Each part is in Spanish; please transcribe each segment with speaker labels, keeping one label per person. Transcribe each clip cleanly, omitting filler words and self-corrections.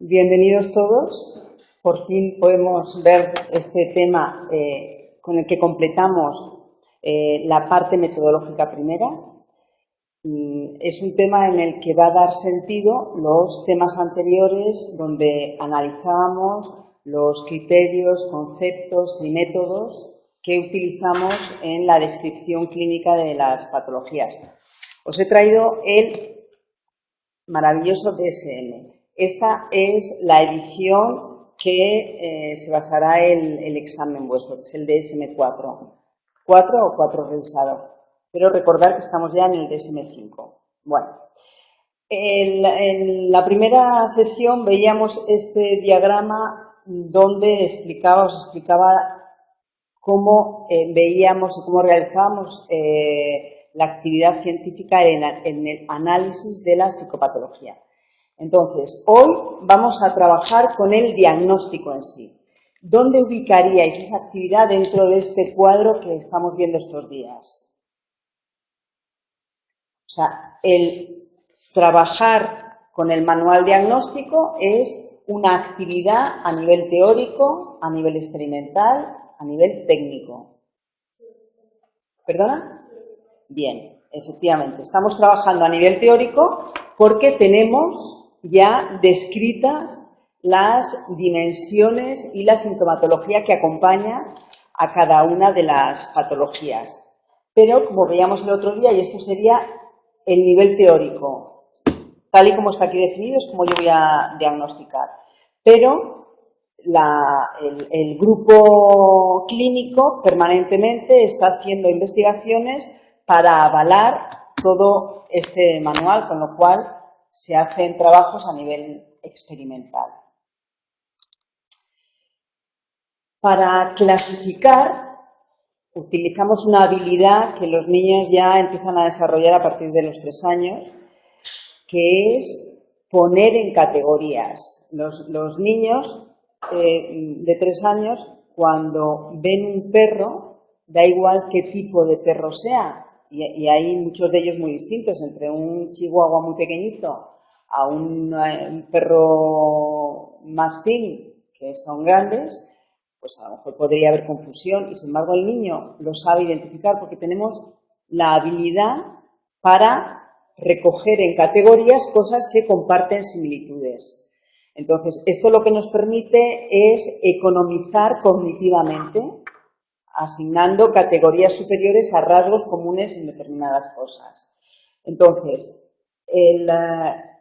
Speaker 1: Bienvenidos todos. Por fin podemos ver este tema con el que completamos la parte metodológica primera. Es un tema en el que va a dar sentido los temas anteriores donde analizábamos los criterios, conceptos y métodos que utilizamos en la descripción clínica de las patologías. Os he traído el maravilloso DSM. Esta es la edición que se basará el examen vuestro, que es el DSM-4. 4 o 4 revisado. Pero recordar que estamos ya en el DSM-5. Bueno, en la primera sesión veíamos este diagrama donde os explicaba cómo veíamos y cómo realizábamos la actividad científica en el análisis de la psicopatología. Entonces, hoy vamos a trabajar con el diagnóstico en sí. ¿Dónde ubicaríais esa actividad dentro de este cuadro que estamos viendo estos días? O sea, el trabajar con el manual diagnóstico es una actividad a nivel teórico, a nivel experimental, a nivel técnico. ¿Perdona? Bien, efectivamente, estamos trabajando a nivel teórico porque tenemos ya descritas las dimensiones y la sintomatología que acompaña a cada una de las patologías. Pero, como veíamos el otro día, y esto sería el nivel teórico, tal y como está aquí definido, es como yo voy a diagnosticar. Pero el grupo clínico permanentemente está haciendo investigaciones para avalar todo este manual, con lo cual se hacen trabajos a nivel experimental. Para clasificar, utilizamos una habilidad que los niños ya empiezan a desarrollar a partir de los 3 años, que es poner en categorías. Los niños de 3 años, cuando ven un perro, da igual qué tipo de perro sea, y hay muchos de ellos muy distintos, entre un chihuahua muy pequeñito a un perro mastín, que son grandes, pues a lo mejor podría haber confusión, y sin embargo el niño lo sabe identificar porque tenemos la habilidad para recoger en categorías cosas que comparten similitudes. Entonces, esto lo que nos permite es economizar cognitivamente, asignando categorías superiores a rasgos comunes en determinadas cosas. Entonces,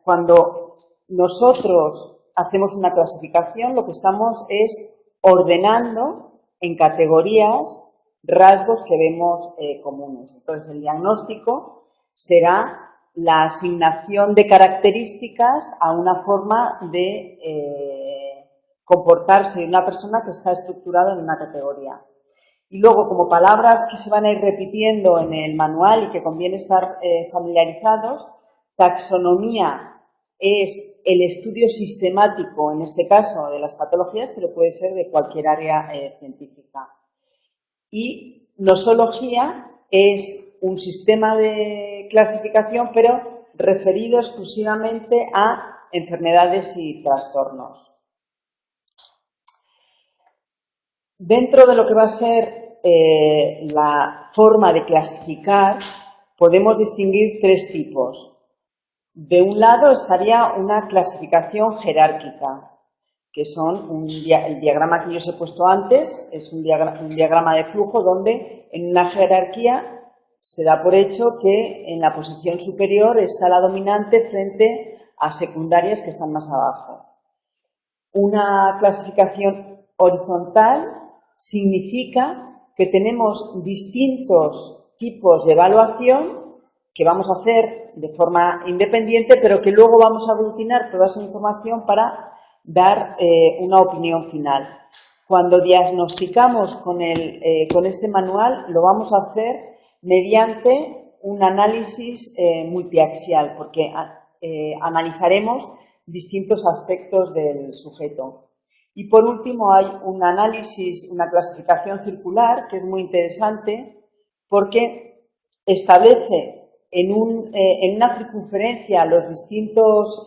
Speaker 1: cuando nosotros hacemos una clasificación, lo que estamos es ordenando en categorías rasgos que vemos comunes. Entonces, el diagnóstico será la asignación de características a una forma de comportarse de una persona que está estructurada en una categoría. Y luego, como palabras que se van a ir repitiendo en el manual y que conviene estar familiarizados, taxonomía es el estudio sistemático, en este caso, de las patologías, pero puede ser de cualquier área científica. Y nosología es un sistema de clasificación, pero referido exclusivamente a enfermedades y trastornos. Dentro de lo que va a ser la forma de clasificar, podemos distinguir 3 tipos. De un lado estaría una clasificación jerárquica, que son el diagrama que yo os he puesto antes, es un diagrama de flujo donde en una jerarquía se da por hecho que en la posición superior está la dominante frente a secundarias que están más abajo. Una clasificación horizontal significa que tenemos distintos tipos de evaluación que vamos a hacer de forma independiente, pero que luego vamos a aglutinar toda esa información para dar una opinión final. Cuando diagnosticamos con este manual, lo vamos a hacer mediante un análisis multiaxial, porque analizaremos distintos aspectos del sujeto. Y por último hay un análisis, una clasificación circular, que es muy interesante porque establece en una circunferencia los distintos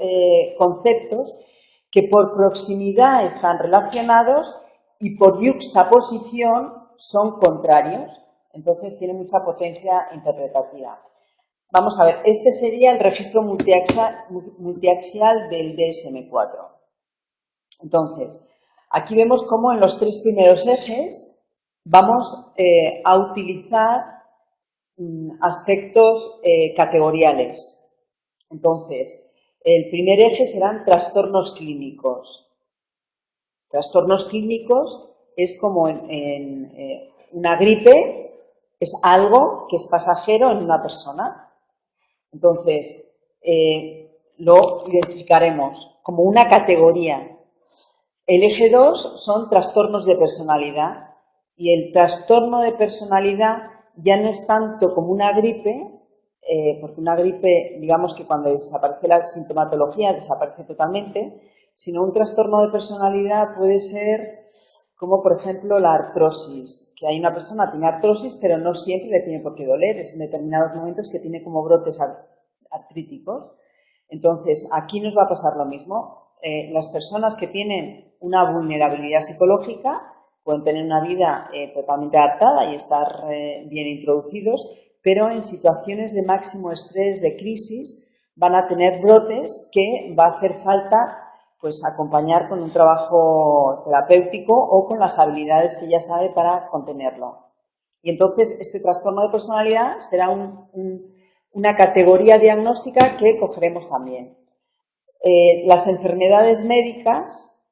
Speaker 1: conceptos que por proximidad están relacionados y por yuxtaposición son contrarios. Entonces tiene mucha potencia interpretativa. Vamos a ver, este sería el registro multiaxial del DSM-4. Entonces, aquí vemos cómo en los tres primeros ejes vamos a utilizar aspectos categoriales. Entonces, el primer eje serán trastornos clínicos. Trastornos clínicos es como en una gripe, es algo que es pasajero en una persona. Entonces, lo identificaremos como una categoría. El eje 2 son trastornos de personalidad y el trastorno de personalidad ya no es tanto como una gripe, porque una gripe, digamos que cuando desaparece la sintomatología desaparece totalmente, sino un trastorno de personalidad puede ser como, por ejemplo, la artrosis, que hay una persona que tiene artrosis, pero no siempre le tiene por qué doler, es en determinados momentos que tiene como brotes artríticos. Entonces, aquí nos va a pasar lo mismo. Las personas que tienen una vulnerabilidad psicológica pueden tener una vida totalmente adaptada y estar bien introducidos, pero en situaciones de máximo estrés, de crisis, van a tener brotes que va a hacer falta pues acompañar con un trabajo terapéutico o con las habilidades que ya sabe para contenerlo. Y entonces este trastorno de personalidad será una categoría diagnóstica que cogeremos también. Las enfermedades médicas,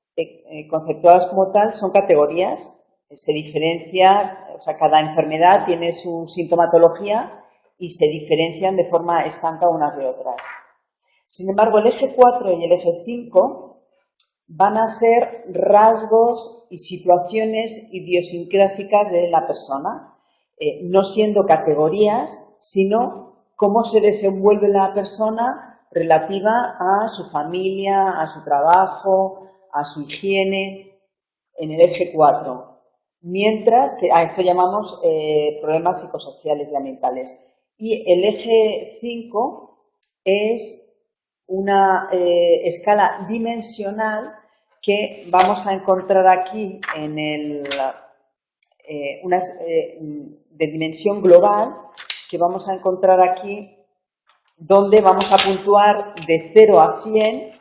Speaker 1: conceptuadas como tal, son categorías. Se diferencia, o sea, cada enfermedad tiene su sintomatología y se diferencian de forma estanca unas de otras. Sin embargo, el eje 4 y el eje 5 van a ser rasgos y situaciones idiosincrásicas de la persona, no siendo categorías, sino cómo se desenvuelve la persona relativa a su familia, a su trabajo, a su higiene, en el eje 4. Mientras que a esto llamamos problemas psicosociales y ambientales. Y el eje 5 es una escala dimensional que vamos a encontrar aquí en de dimensión global, que vamos a encontrar aquí donde vamos a puntuar de 0 a 100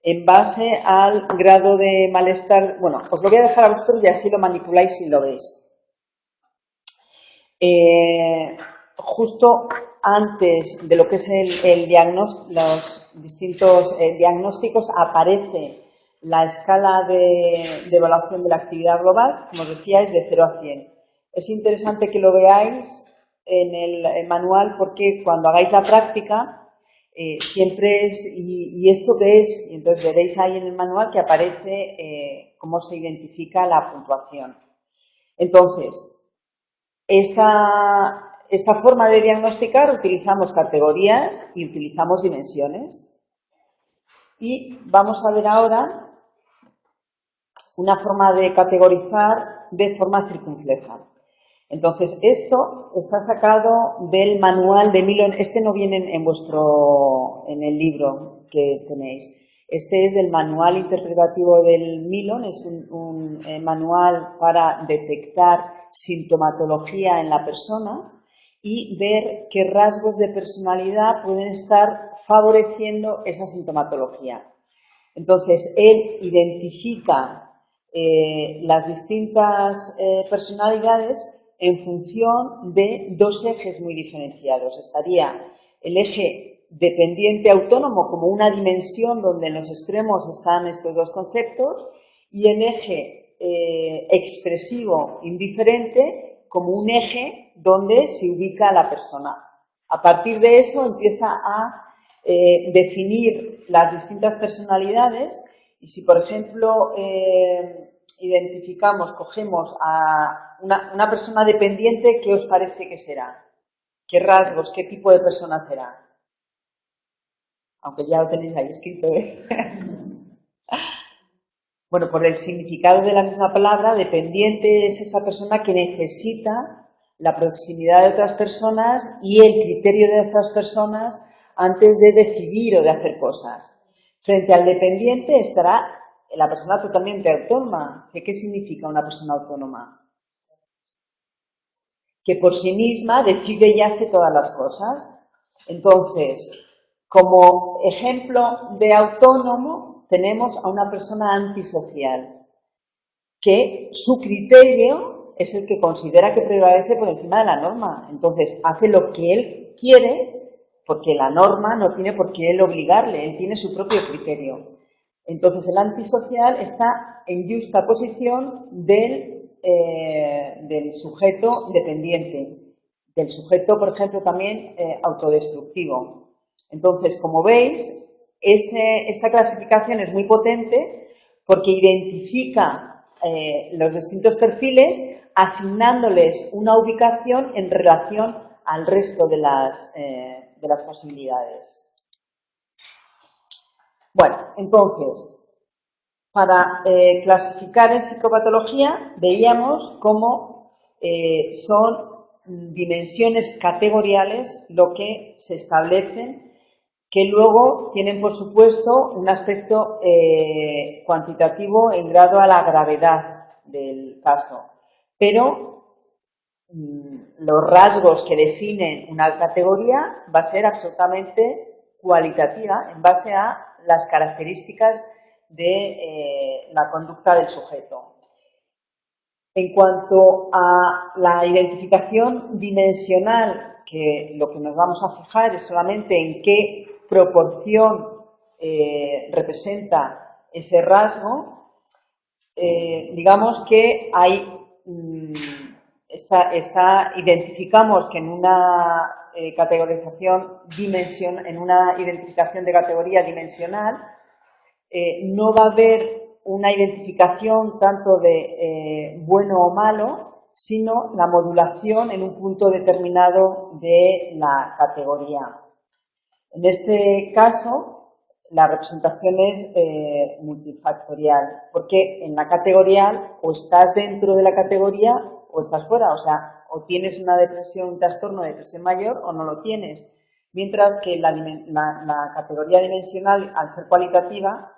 Speaker 1: en base al grado de malestar. Bueno, os lo voy a dejar a vosotros y así lo manipuláis y lo veis. Justo antes de lo que es el diagnóstico, los distintos diagnósticos, aparece la escala de evaluación de la actividad global, como os decía, es de 0 a 100. Es interesante que lo veáis en el manual porque cuando hagáis la práctica siempre es, ¿y esto qué es? Y entonces veréis ahí en el manual que aparece cómo se identifica la puntuación. Entonces, esta forma de diagnosticar utilizamos categorías y utilizamos dimensiones. Y vamos a ver ahora una forma de categorizar de forma circunfleja. Entonces, esto está sacado del manual de Milon. Este no viene en el libro que tenéis. Este es del manual interpretativo del Milon. Es un manual para detectar sintomatología en la persona y ver qué rasgos de personalidad pueden estar favoreciendo esa sintomatología. Entonces, él identifica las distintas personalidades en función de dos ejes muy diferenciados. Estaría el eje dependiente autónomo como una dimensión donde en los extremos están estos dos conceptos y el eje expresivo indiferente como un eje donde se ubica la persona. A partir de eso empieza a definir las distintas personalidades y si, por ejemplo, cogemos a una persona dependiente, ¿qué os parece que será? ¿Qué rasgos, qué tipo de persona será? Aunque ya lo tenéis ahí escrito, ¿eh? Bueno, por el significado de la misma palabra, dependiente es esa persona que necesita la proximidad de otras personas y el criterio de otras personas antes de decidir o de hacer cosas. Frente al dependiente estará la persona totalmente autónoma. ¿Qué significa una persona autónoma? Que por sí misma decide y hace todas las cosas. Entonces, como ejemplo de autónomo, tenemos a una persona antisocial, que su criterio es el que considera que prevalece por encima de la norma. Entonces, hace lo que él quiere, porque la norma no tiene por qué él obligarle, él tiene su propio criterio. Entonces, el antisocial está en justa posición del sujeto dependiente, del sujeto, por ejemplo, también autodestructivo. Entonces, como veis, esta clasificación es muy potente porque identifica los distintos perfiles asignándoles una ubicación en relación al resto de las posibilidades. Bueno, entonces, para clasificar en psicopatología veíamos cómo son dimensiones categoriales lo que se establecen, que luego tienen, por supuesto, un aspecto cuantitativo en grado a la gravedad del caso. Pero los rasgos que definen una categoría va a ser absolutamente cualitativa en base a las características de la conducta del sujeto. En cuanto a la identificación dimensional, que lo que nos vamos a fijar es solamente en qué proporción representa ese rasgo, digamos que identificamos que en una categorización en una identificación de categoría dimensional no va a haber una identificación tanto de bueno o malo, sino la modulación en un punto determinado de la categoría. En este caso, la representación es multifactorial, porque en la categorial o estás dentro de la categoría o estás fuera, o sea, o tienes una depresión, un trastorno de depresión mayor o no lo tienes. Mientras que la categoría dimensional, al ser cualitativa,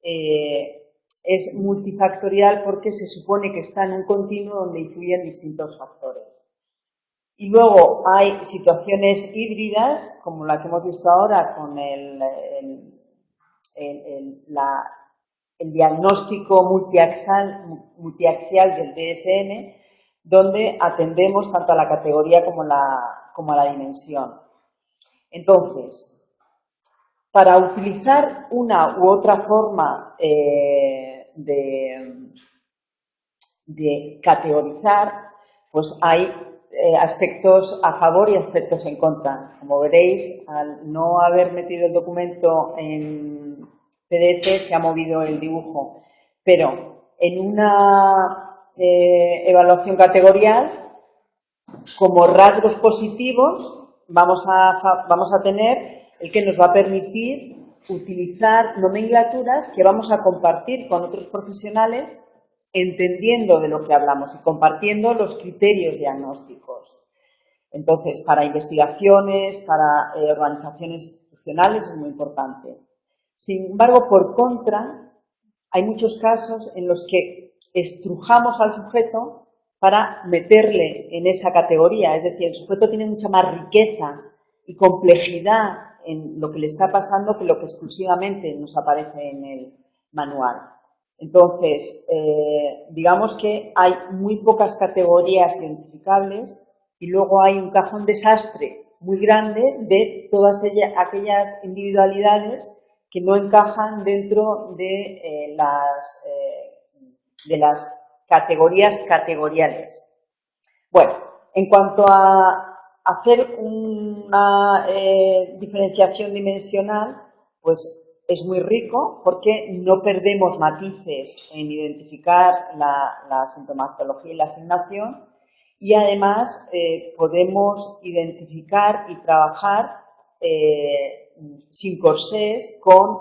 Speaker 1: es multifactorial porque se supone que está en un continuo donde influyen distintos factores. Y luego hay situaciones híbridas, como la que hemos visto ahora con el diagnóstico multiaxial del DSM, donde atendemos tanto a la categoría como a la dimensión. Entonces, para utilizar una u otra forma de categorizar, pues hay aspectos a favor y aspectos en contra. Como veréis, al no haber metido el documento en PDF se ha movido el dibujo, pero en una evaluación categorial, como rasgos positivos, vamos a tener el que nos va a permitir utilizar nomenclaturas que vamos a compartir con otros profesionales, entendiendo de lo que hablamos y compartiendo los criterios diagnósticos. Entonces, para investigaciones, para organizaciones institucionales es muy importante. Sin embargo, por contra, hay muchos casos en los que estrujamos al sujeto para meterle en esa categoría. Es decir, el sujeto tiene mucha más riqueza y complejidad en lo que le está pasando que lo que exclusivamente nos aparece en el manual. Entonces, digamos que hay muy pocas categorías identificables y luego hay un cajón desastre muy grande de todas aquellas individualidades que no encajan dentro de las categorías categoriales. Bueno, en cuanto a hacer una diferenciación dimensional, pues es muy rico porque no perdemos matices en identificar la sintomatología y la asignación, y además podemos identificar y trabajar sin corsés con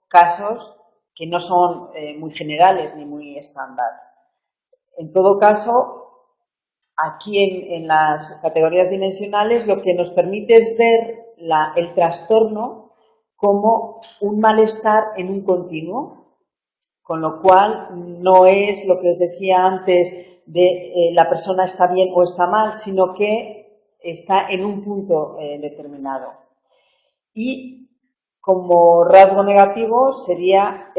Speaker 1: casos que no son muy generales ni muy estándar. En todo caso, aquí en las categorías dimensionales lo que nos permite es ver el trastorno como un malestar en un continuo, con lo cual no es lo que os decía antes de la persona está bien o está mal, sino que está en un punto determinado. Y como rasgo negativo sería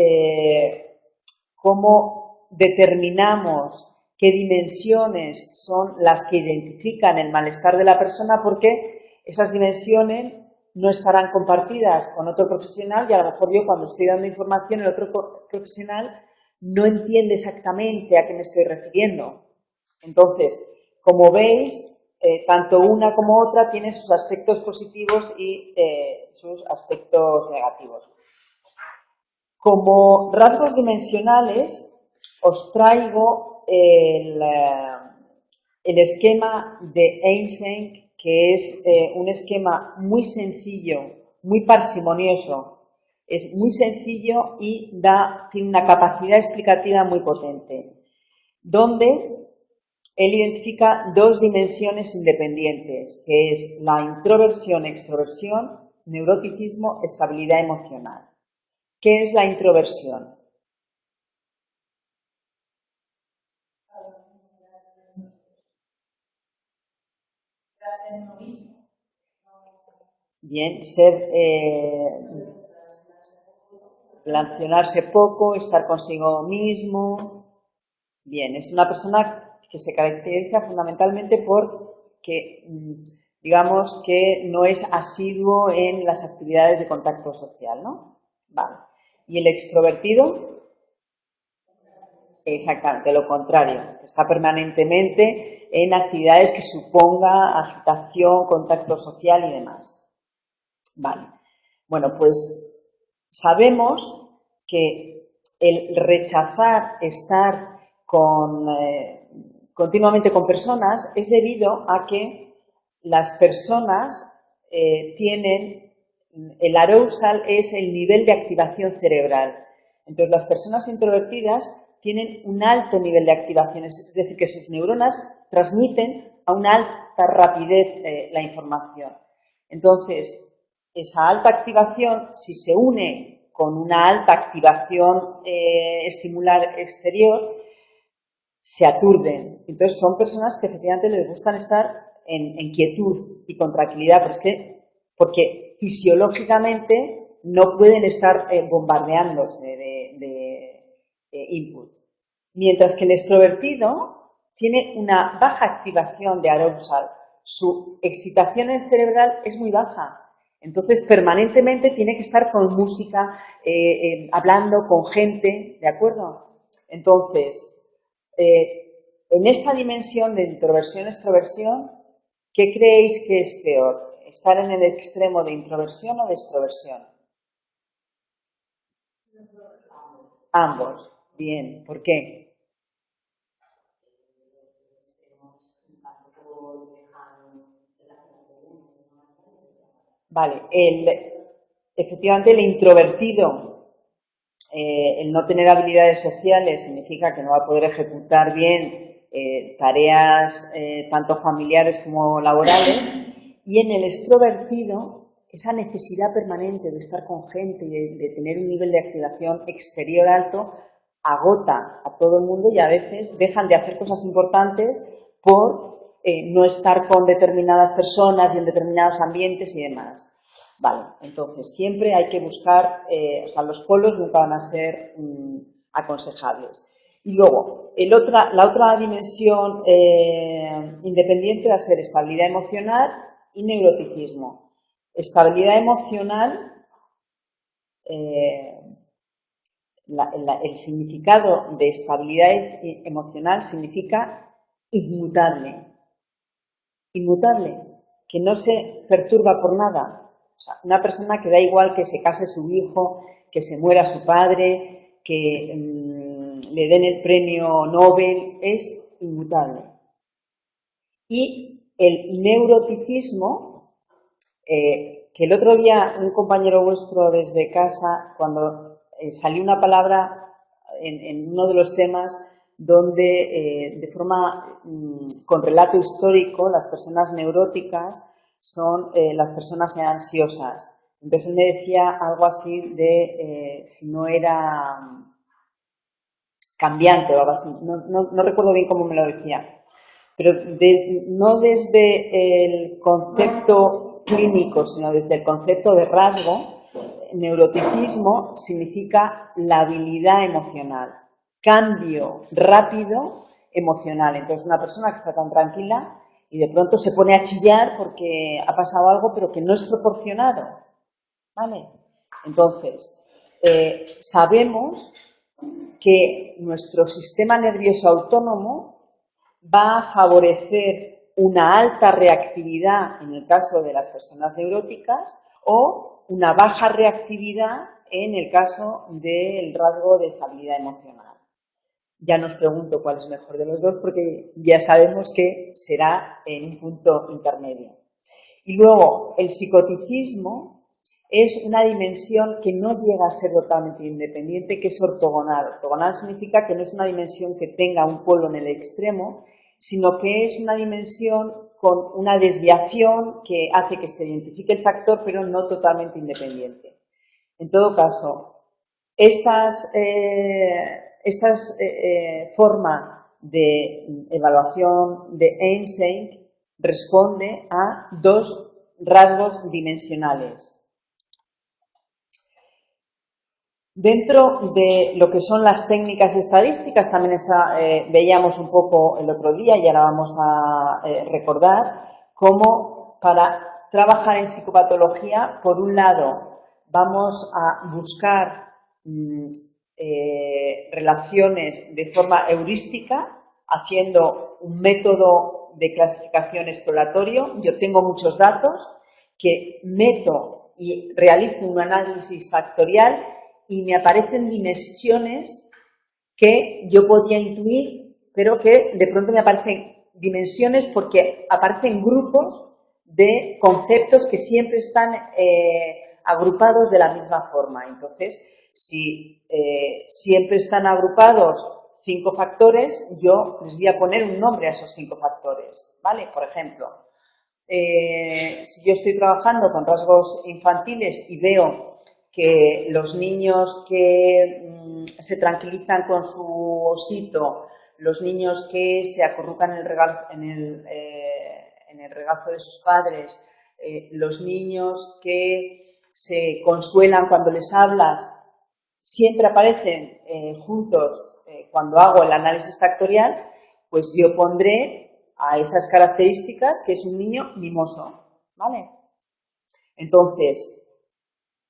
Speaker 1: cómo determinamos qué dimensiones son las que identifican el malestar de la persona, porque esas dimensiones no estarán compartidas con otro profesional y a lo mejor yo cuando estoy dando información el otro profesional no entiende exactamente a qué me estoy refiriendo. Entonces, como veis, tanto una como otra tienen sus aspectos positivos y sus aspectos negativos. Como rasgos dimensionales, os traigo el esquema de Eysenck, que es un esquema muy sencillo, muy parsimonioso. Es muy sencillo y tiene una capacidad explicativa muy potente, donde él identifica dos dimensiones independientes, que es la introversión-extroversión, neuroticismo, estabilidad emocional. ¿Qué es la introversión? Bien, relacionarse poco, estar consigo mismo. Bien, es una persona que se caracteriza fundamentalmente por que, digamos, que no es asiduo en las actividades de contacto social, ¿no? Vale. ¿Y el extrovertido? Exactamente, lo contrario, está permanentemente en actividades que suponga agitación, contacto social y demás. Vale. Bueno, pues sabemos que el rechazar estar continuamente con personas es debido a que las personas tienen, el arousal es el nivel de activación cerebral. Entonces, las personas introvertidas tienen un alto nivel de activación, es decir, que sus neuronas transmiten a una alta rapidez la información. Entonces, esa alta activación, si se une con una alta activación estimular exterior, se aturden. Entonces, son personas que efectivamente les gustan estar en quietud y con tranquilidad, pero es que, porque fisiológicamente no pueden estar bombardeándose de input. Mientras que el extrovertido tiene una baja activación de arousal, su excitación cerebral es muy baja. Entonces, permanentemente tiene que estar con música, hablando con gente, ¿de acuerdo? Entonces, en esta dimensión de introversión-extroversión, ¿qué creéis que es peor? ¿Estar en el extremo de introversión o de extroversión? Ambos. Bien. ¿Por qué? Vale. Efectivamente, el introvertido, el no tener habilidades sociales significa que no va a poder ejecutar bien tareas tanto familiares como laborales, y en el extrovertido esa necesidad permanente de estar con gente y de tener un nivel de activación exterior alto agota a todo el mundo y a veces dejan de hacer cosas importantes por no estar con determinadas personas y en determinados ambientes y demás. Vale, entonces siempre hay que buscar, o sea, los polos nunca van a ser aconsejables. Y luego, la otra dimensión independiente va a ser estabilidad emocional y neuroticismo. Estabilidad emocional, el significado de estabilidad emocional significa inmutable. Inmutable, que no se perturba por nada. O sea, una persona que da igual que se case su hijo, que se muera su padre, que le den el premio Nobel, es inmutable. Y el neuroticismo, que el otro día un compañero vuestro desde casa, cuando salió una palabra en uno de los temas donde de forma con relato histórico las personas neuróticas son las personas ansiosas. Entonces él me decía algo así de si no era cambiante o algo así, no recuerdo bien cómo me lo decía, pero no desde el concepto clínico, sino desde el concepto de rasgo. Neuroticismo significa la habilidad emocional, cambio rápido emocional. Entonces una persona que está tan tranquila y de pronto se pone a chillar porque ha pasado algo pero que no es proporcionado, ¿vale? Entonces, sabemos que nuestro sistema nervioso autónomo va a favorecer una alta reactividad en el caso de las personas neuróticas o una baja reactividad en el caso del rasgo de estabilidad emocional. Ya nos pregunto cuál es mejor de los dos porque ya sabemos que será en un punto intermedio. Y luego, el psicoticismo es una dimensión que no llega a ser totalmente independiente, que es ortogonal. Ortogonal significa que no es una dimensión que tenga un polo en el extremo, sino que es una dimensión con una desviación que hace que se identifique el factor, pero no totalmente independiente. En todo caso, estas formas de evaluación de Einstein responde a dos rasgos dimensionales. Dentro de lo que son las técnicas estadísticas, también veíamos un poco el otro día y ahora vamos a recordar cómo para trabajar en psicopatología, por un lado, vamos a buscar relaciones de forma heurística, haciendo un método de clasificación exploratorio. Yo tengo muchos datos que meto y realizo un análisis factorial y me aparecen dimensiones que yo podía intuir, pero que de pronto me aparecen dimensiones porque aparecen grupos de conceptos que siempre están agrupados de la misma forma. Entonces, si siempre están agrupados 5 factores, yo les voy a poner un nombre a esos 5 factores, ¿vale? Por ejemplo, si yo estoy trabajando con rasgos infantiles y veo que los niños que se tranquilizan con su osito, los niños que se acurrucan en el regazo de sus padres, los niños que se consuelan cuando les hablas, siempre aparecen juntos cuando hago el análisis factorial, pues yo pondré a esas características que es un niño mimoso, ¿vale? Entonces,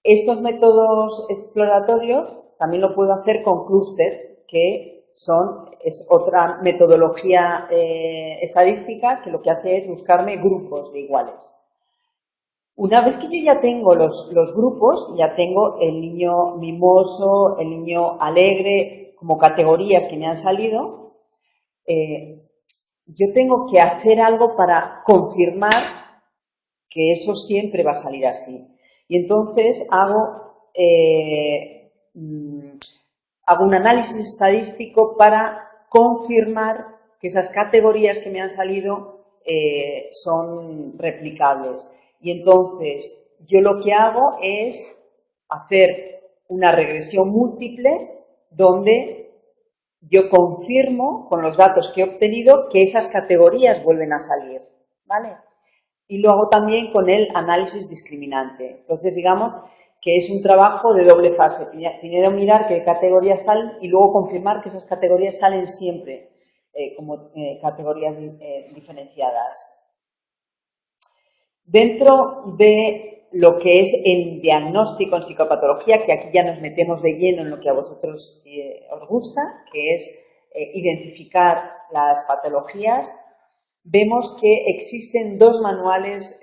Speaker 1: estos métodos exploratorios también lo puedo hacer con clúster, que es otra metodología estadística que lo que hace es buscarme grupos de iguales. Una vez que yo ya tengo los grupos, ya tengo el niño mimoso, el niño alegre, como categorías que me han salido, yo tengo que hacer algo para confirmar que eso siempre va a salir así. Y entonces hago un análisis estadístico para confirmar que esas categorías que me han salido son replicables. Y entonces yo lo que hago es hacer una regresión múltiple donde yo confirmo con los datos que he obtenido que esas categorías vuelven a salir, ¿vale? Y lo hago también con el análisis discriminante. Entonces, digamos que es un trabajo de doble fase. Primero mirar qué categorías salen y luego confirmar que esas categorías salen siempre como categorías diferenciadas. Dentro de lo que es el diagnóstico en psicopatología, que aquí ya nos metemos de lleno en lo que a vosotros os gusta, que es identificar las patologías, vemos que existen dos manuales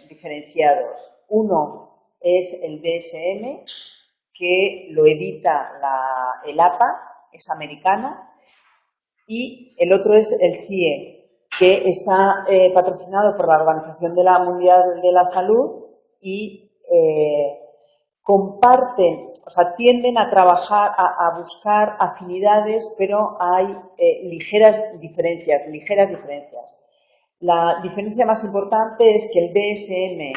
Speaker 1: diferenciados. Uno es el DSM, que lo edita el APA, es americana, y el otro es el CIE, que está patrocinado por la Organización Mundial de la Salud y comparten, o sea, tienden a trabajar, a buscar afinidades, pero hay ligeras diferencias. La diferencia más importante es que el DSM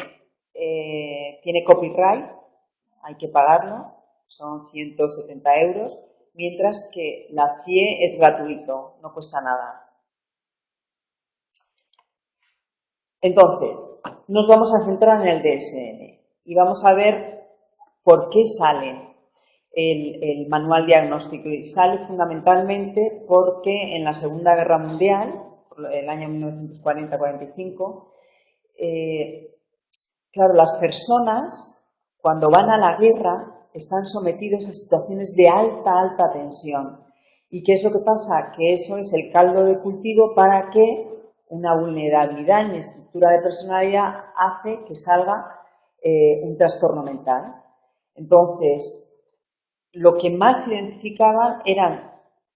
Speaker 1: tiene copyright, hay que pagarlo, son 170 €, mientras que la CIE es gratuito, no cuesta nada. Entonces, nos vamos a centrar en el DSM y vamos a ver por qué sale el manual diagnóstico. Y sale fundamentalmente porque en la Segunda Guerra Mundial, el año 1940-45, claro, las personas cuando van a la guerra están sometidos a situaciones de alta tensión. ¿Y qué es lo que pasa? Que eso es el caldo de cultivo para que una vulnerabilidad en la estructura de personalidad hace que salga un trastorno mental. Entonces, lo que más identificaban eran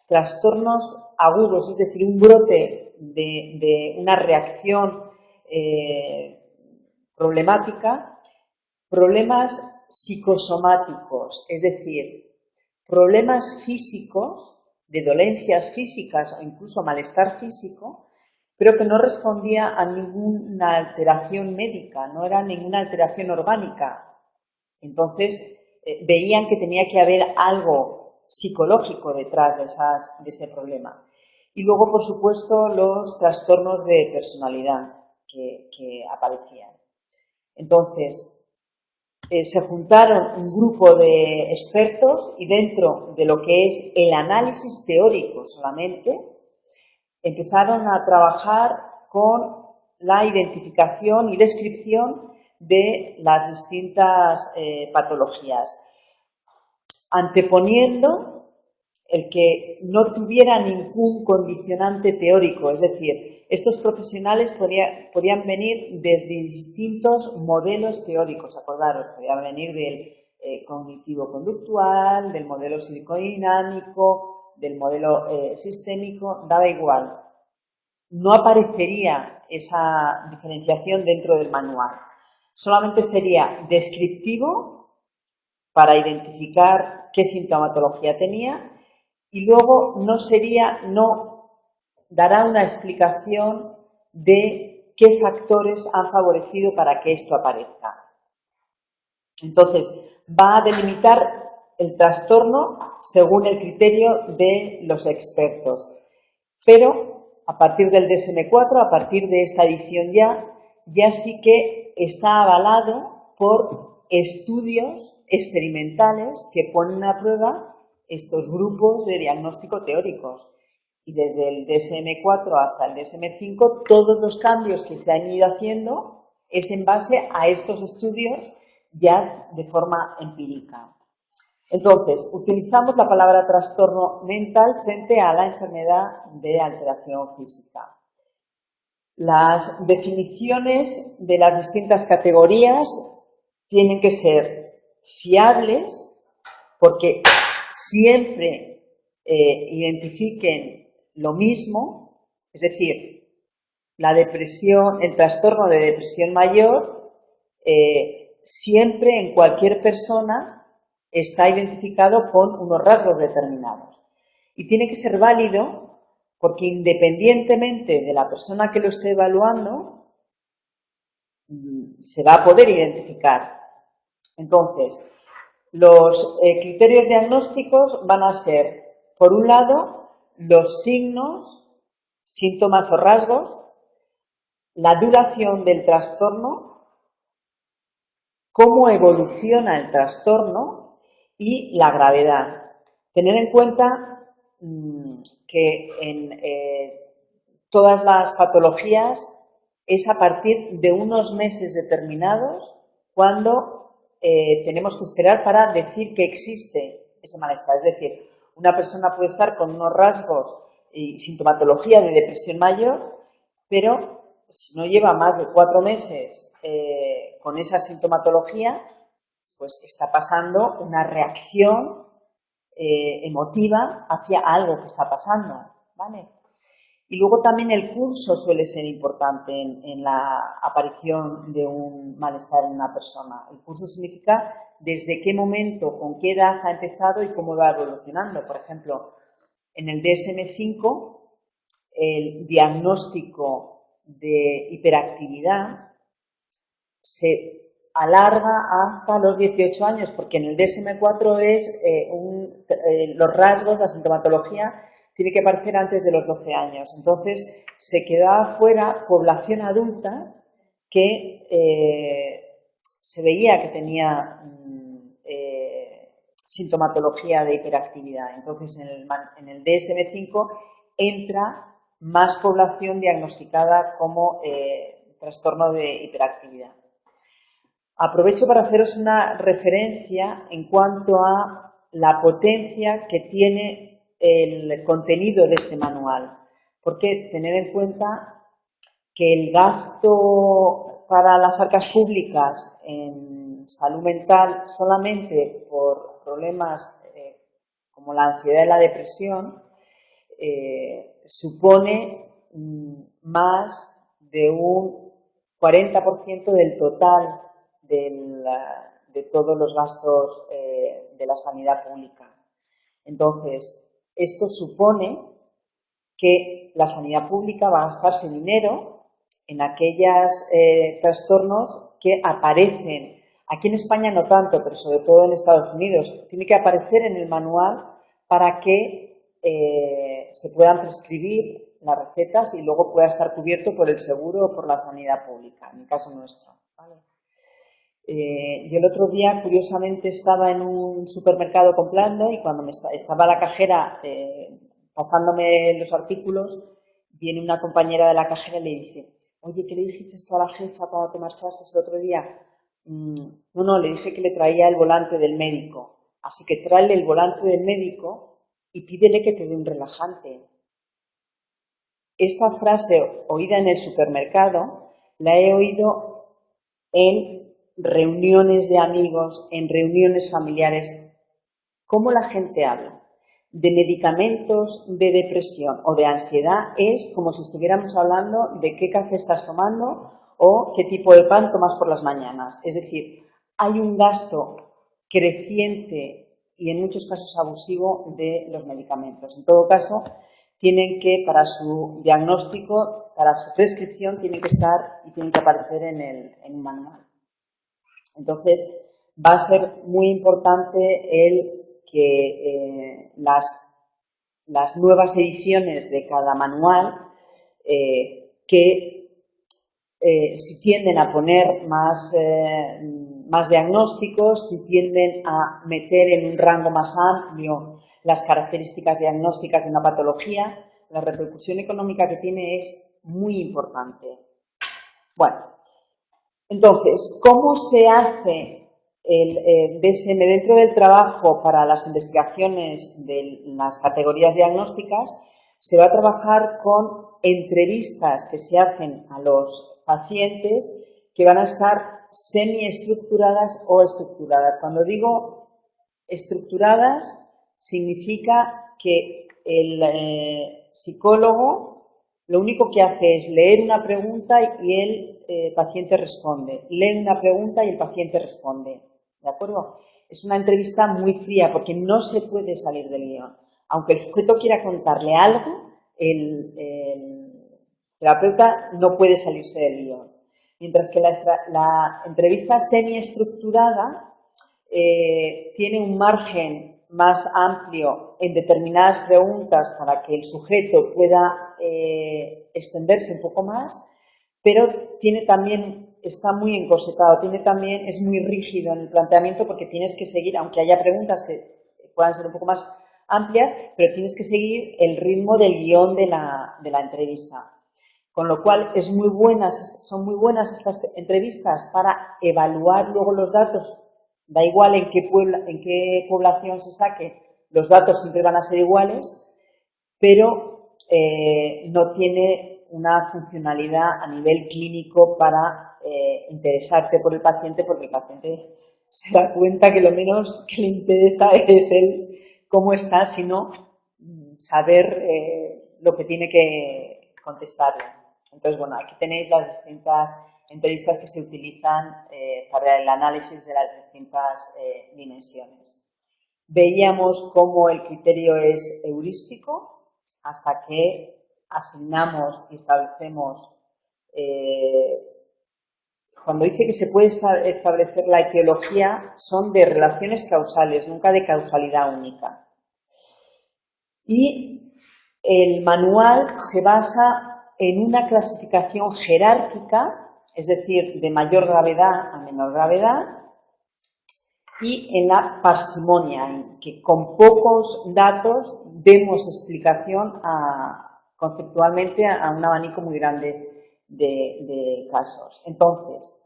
Speaker 1: trastornos agudos, es decir, un brote de una reacción problemática, problemas psicosomáticos, es decir, problemas físicos, de dolencias físicas o incluso malestar físico, pero que no respondía a ninguna alteración médica, no era ninguna alteración orgánica. Entonces, veían que tenía que haber algo psicológico detrás de ese problema. Y luego, por supuesto, los trastornos de personalidad que aparecían. Entonces, se juntaron un grupo de expertos y dentro de lo que es el análisis teórico solamente, empezaron a trabajar con la identificación y descripción de las distintas patologías, anteponiendo el que no tuviera ningún condicionante teórico, es decir, estos profesionales podían venir desde distintos modelos teóricos, acordaros, podían venir del cognitivo-conductual, del modelo psicodinámico, del modelo sistémico, daba igual. No aparecería esa diferenciación dentro del manual. Solamente sería descriptivo para identificar qué sintomatología tenía y luego no dará una explicación de qué factores han favorecido para que esto aparezca. Entonces, va a delimitar el trastorno según el criterio de los expertos. Pero a partir del DSM-4, a partir de esta edición ya sí que está avalado por estudios experimentales que ponen a prueba estos grupos de diagnóstico teóricos. Y desde el DSM-4 hasta el DSM-5, todos los cambios que se han ido haciendo es en base a estos estudios ya de forma empírica. Entonces, utilizamos la palabra trastorno mental frente a la enfermedad de alteración física. Las definiciones de las distintas categorías tienen que ser fiables porque siempre identifiquen lo mismo, es decir, la depresión, el trastorno de depresión mayor, siempre en cualquier persona está identificado con unos rasgos determinados. Y tiene que ser válido porque independientemente de la persona que lo esté evaluando, se va a poder identificar. Entonces, los criterios diagnósticos van a ser, por un lado, los signos, síntomas o rasgos, la duración del trastorno, cómo evoluciona el trastorno y la gravedad. Tener en cuenta que en todas las patologías es a partir de unos meses determinados cuando tenemos que esperar para decir que existe ese malestar. Es decir, una persona puede estar con unos rasgos y sintomatología de depresión mayor, pero si no lleva más de 4 meses con esa sintomatología, pues está pasando una reacción emotiva hacia algo que está pasando, ¿vale? Y luego también el curso suele ser importante en la aparición de un malestar en una persona. El curso significa desde qué momento, con qué edad ha empezado y cómo va evolucionando. Por ejemplo, en el DSM-5, el diagnóstico de hiperactividad se alarga hasta los 18 años, porque en el DSM-4 es los rasgos, la sintomatología, tiene que aparecer antes de los 12 años. Entonces, se quedaba fuera población adulta que se veía que tenía sintomatología de hiperactividad. Entonces, en el DSM-5 entra más población diagnosticada como trastorno de hiperactividad. Aprovecho para haceros una referencia en cuanto a la potencia que tiene el contenido de este manual, porque tener en cuenta que el gasto para las arcas públicas en salud mental solamente por problemas como la ansiedad y la depresión supone más de un 40% del total de todos los gastos de la sanidad pública. Entonces, esto supone que la sanidad pública va a gastarse dinero en aquellos trastornos que aparecen. Aquí en España no tanto, pero sobre todo en Estados Unidos. Tiene que aparecer en el manual para que se puedan prescribir las recetas y luego pueda estar cubierto por el seguro o por la sanidad pública, en el caso nuestro. ¿Vale? Yo el otro día, curiosamente, estaba en un supermercado comprando y cuando estaba la cajera pasándome los artículos, viene una compañera de la cajera y le dice: oye, ¿qué le dijiste esto a la jefa cuando te marchaste el otro día? No, le dije que le traía el volante del médico. Así que tráele el volante del médico y pídele que te dé un relajante. Esta frase oída en el supermercado la he oído en reuniones de amigos, en reuniones familiares. ¿Cómo la gente habla de medicamentos de depresión o de ansiedad? Es como si estuviéramos hablando de qué café estás tomando o qué tipo de pan tomas por las mañanas. Es decir, hay un gasto creciente y en muchos casos abusivo de los medicamentos. En todo caso, tienen que, para su diagnóstico, para su prescripción, tienen que estar y tienen que aparecer en un manual. Entonces, va a ser muy importante el que las nuevas ediciones de cada manual, si tienden a poner más diagnósticos, si tienden a meter en un rango más amplio las características diagnósticas de una patología, la repercusión económica que tiene es muy importante. Bueno, entonces, ¿cómo se hace el DSM dentro del trabajo para las investigaciones de las categorías diagnósticas? Se va a trabajar con entrevistas que se hacen a los pacientes que van a estar semiestructuradas o estructuradas. Cuando digo estructuradas, significa que el psicólogo lo único que hace es leer una pregunta y el paciente responde. Lee una pregunta y el paciente responde. ¿De acuerdo? Es una entrevista muy fría porque no se puede salir del guión. Aunque el sujeto quiera contarle algo, el terapeuta no puede salirse del guión. Mientras que la entrevista semiestructurada tiene un margen más amplio en determinadas preguntas para que el sujeto pueda extenderse un poco más, pero está muy encorsetado, es muy rígido en el planteamiento porque tienes que seguir, aunque haya preguntas que puedan ser un poco más amplias, pero tienes que seguir el ritmo del guión de la entrevista. Con lo cual son muy buenas estas entrevistas para evaluar luego los datos. Da igual en qué población se saque, los datos siempre van a ser iguales, pero no tiene una funcionalidad a nivel clínico para interesarte por el paciente, porque el paciente se da cuenta que lo menos que le interesa es el cómo está, sino saber lo que tiene que contestarle. Entonces, bueno, aquí tenéis las distintas entrevistas que se utilizan para el análisis de las distintas dimensiones. Veíamos cómo el criterio es heurístico hasta que asignamos y establecemos cuando dice que se puede establecer la etiología, son de relaciones causales, nunca de causalidad única. Y el manual se basa en una clasificación jerárquica, es decir, de mayor gravedad a menor gravedad, y en la parsimonia, en que con pocos datos demos explicación conceptualmente a un abanico muy grande de casos. Entonces,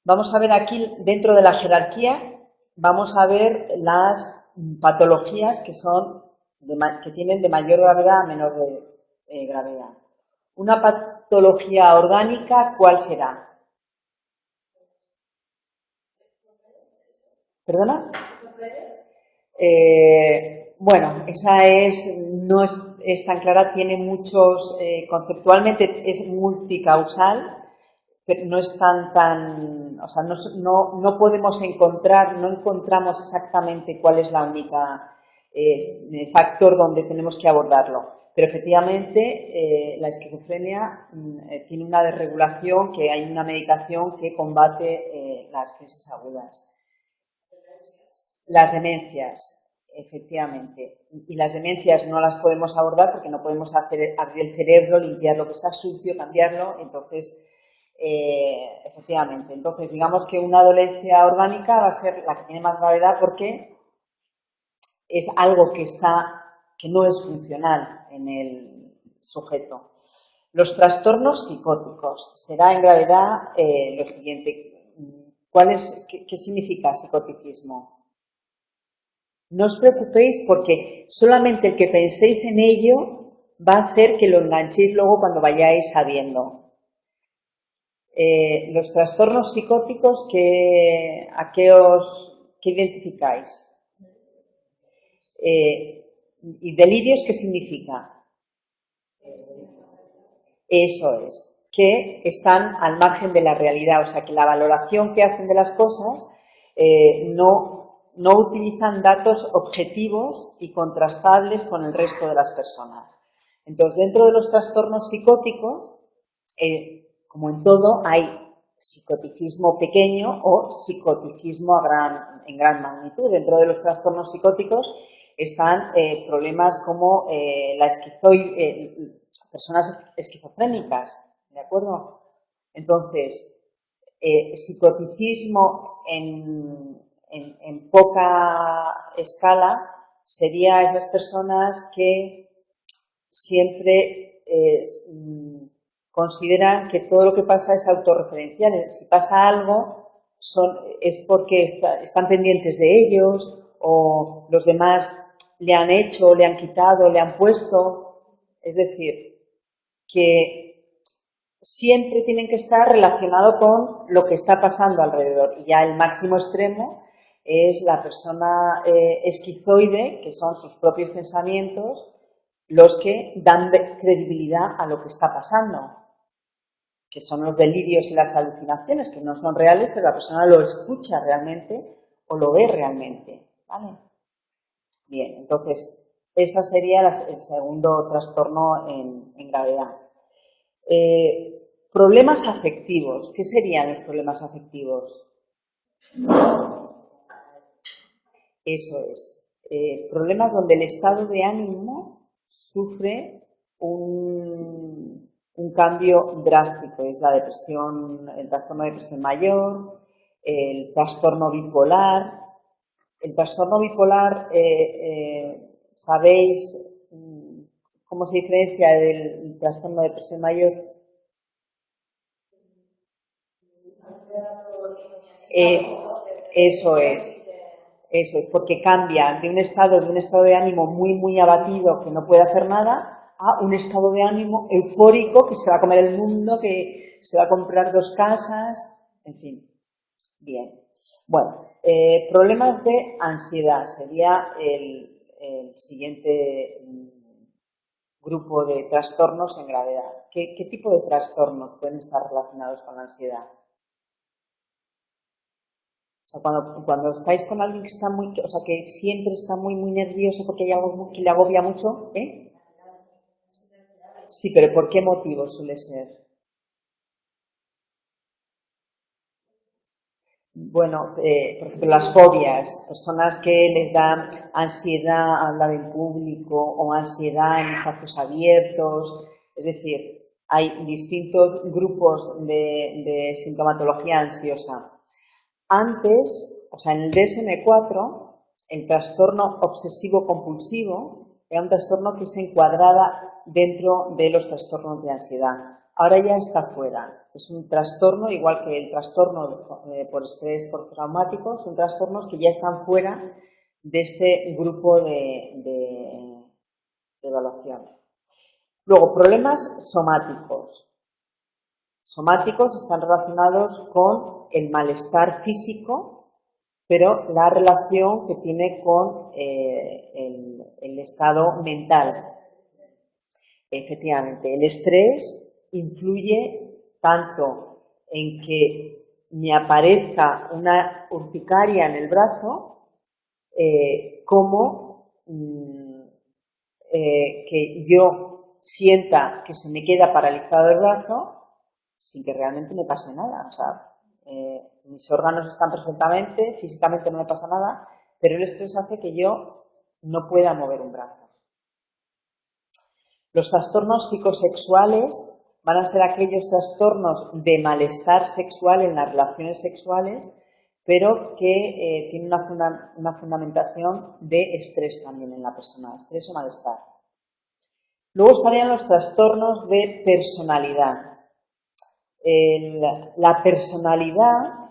Speaker 1: vamos a ver aquí, dentro de la jerarquía, vamos a ver las patologías que tienen de mayor gravedad a menor gravedad. Una patología orgánica, ¿cuál será? ¿Perdona? Bueno, esa no es tan clara, tiene muchos, conceptualmente es multicausal, pero no es o sea, no podemos no encontramos exactamente cuál es la única factor donde tenemos que abordarlo. Pero efectivamente la esquizofrenia tiene una desregulación, que hay una medicación que combate las crisis agudas. Las demencias, efectivamente. Y las demencias no las podemos abordar porque no podemos abrir el cerebro, limpiar lo que está sucio, cambiarlo. Entonces, efectivamente. Entonces, digamos que una dolencia orgánica va a ser la que tiene más gravedad porque es algo que no es funcional en el sujeto. Los trastornos psicóticos. Será en gravedad lo siguiente. ¿Qué significa psicoticismo? No os preocupéis porque solamente el que penséis en ello va a hacer que lo enganchéis luego cuando vayáis sabiendo. Los trastornos psicóticos, ¿qué identificáis? ¿Y delirios qué significa? Eso es, que están al margen de la realidad, o sea que la valoración que hacen de las cosas no utilizan datos objetivos y contrastables con el resto de las personas. Entonces, dentro de los trastornos psicóticos, como en todo, hay psicoticismo pequeño o psicoticismo en gran magnitud. Dentro de los trastornos psicóticos están problemas como personas esquizofrénicas, ¿de acuerdo? Entonces, psicoticismo en poca escala sería esas personas que siempre consideran que todo lo que pasa es autorreferencial. Si pasa algo es porque están pendientes de ellos o los demás le han hecho, le han quitado, le han puesto. Es decir, que siempre tienen que estar relacionados con lo que está pasando alrededor. Y ya el máximo extremo es la persona esquizoide, que son sus propios pensamientos los que dan credibilidad a lo que está pasando, que son los delirios y las alucinaciones, que no son reales, pero la persona lo escucha realmente o lo ve realmente, ¿vale? Bien, entonces, ese sería el segundo trastorno en gravedad. Problemas afectivos. ¿Qué serían los problemas afectivos? Eso es. Problemas donde el estado de ánimo sufre un cambio drástico. Es la depresión, el trastorno de depresión mayor, el trastorno bipolar. El trastorno bipolar, ¿sabéis cómo se diferencia del trastorno de depresión mayor? Eso es, porque cambia de un estado de ánimo muy, muy abatido que no puede hacer nada a un estado de ánimo eufórico que se va a comer el mundo, que se va a comprar 2 casas, en fin. Bien. Bueno, problemas de ansiedad sería el siguiente grupo de trastornos en gravedad. ¿Qué tipo de trastornos pueden estar relacionados con la ansiedad? O sea, cuando estáis con alguien que está que siempre está muy, muy nervioso porque hay algo que le agobia mucho, ¿eh? Sí, pero ¿por qué motivo suele ser? Bueno, por ejemplo, las fobias, personas que les da ansiedad hablar en público o ansiedad en espacios abiertos, es decir, hay distintos grupos de sintomatología ansiosa. Antes, o sea, en el DSM-4, el trastorno obsesivo-compulsivo era un trastorno que se encuadraba dentro de los trastornos de ansiedad. Ahora ya está fuera. Es un trastorno, igual que el trastorno por estrés postraumático, son trastornos que ya están fuera de este grupo de evaluación. Luego, problemas somáticos. Somáticos están relacionados con el malestar físico, pero la relación que tiene con el estado mental. Efectivamente, el estrés influye tanto en que me aparezca una urticaria en el brazo como que yo sienta que se me queda paralizado el brazo sin que realmente me pase nada. O sea, mis órganos están perfectamente, físicamente no me pasa nada, pero el estrés hace que yo no pueda mover un brazo. Los trastornos psicosexuales van a ser aquellos trastornos de malestar sexual en las relaciones sexuales, pero que tienen una fundamentación de estrés también en la persona, estrés o malestar. Luego estarían los trastornos de personalidad. La personalidad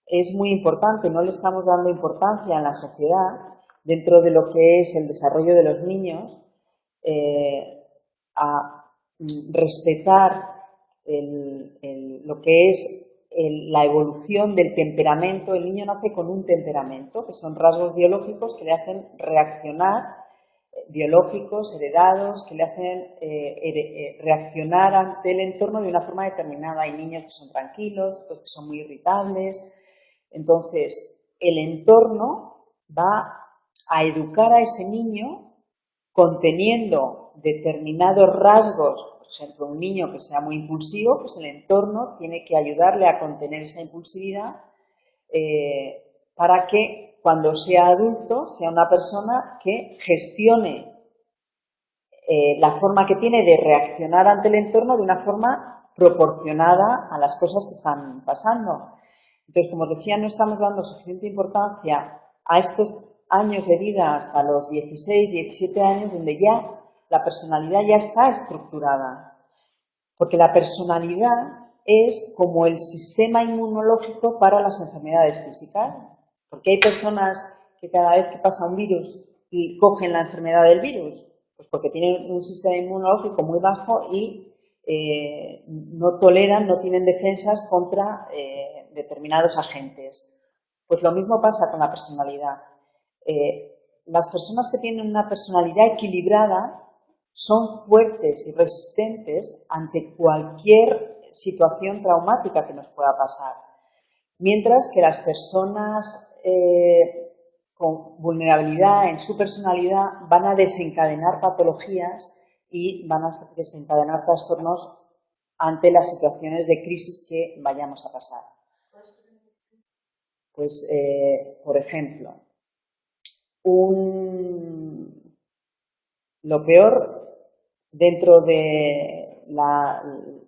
Speaker 1: es muy importante, no le estamos dando importancia en la sociedad dentro de lo que es el desarrollo de los niños, a respetar lo que es la evolución del temperamento. El niño nace con un temperamento, que son rasgos biológicos que le hacen reaccionar, biológicos, heredados, que le hacen reaccionar ante el entorno de una forma determinada. Hay niños que son tranquilos, otros que son muy irritables. Entonces, el entorno va a educar a ese niño conteniendo determinados rasgos. Por ejemplo, un niño que sea muy impulsivo, pues el entorno tiene que ayudarle a contener esa impulsividad para que cuando sea adulto sea una persona que gestione la forma que tiene de reaccionar ante el entorno de una forma proporcionada a las cosas que están pasando. Entonces, como os decía, no estamos dando suficiente importancia a estos años de vida hasta los 16, 17 años, donde ya la personalidad ya está estructurada. Porque la personalidad es como el sistema inmunológico para las enfermedades físicas. Porque hay personas que cada vez que pasa un virus y cogen la enfermedad del virus, pues porque tienen un sistema inmunológico muy bajo y no toleran, no tienen defensas contra determinados agentes. Pues lo mismo pasa con la personalidad. Las personas que tienen una personalidad equilibrada son fuertes y resistentes ante cualquier situación traumática que nos pueda pasar. Mientras que las personas con vulnerabilidad en su personalidad van a desencadenar patologías y van a desencadenar trastornos ante las situaciones de crisis que vayamos a pasar. Pues, por ejemplo, lo peor dentro de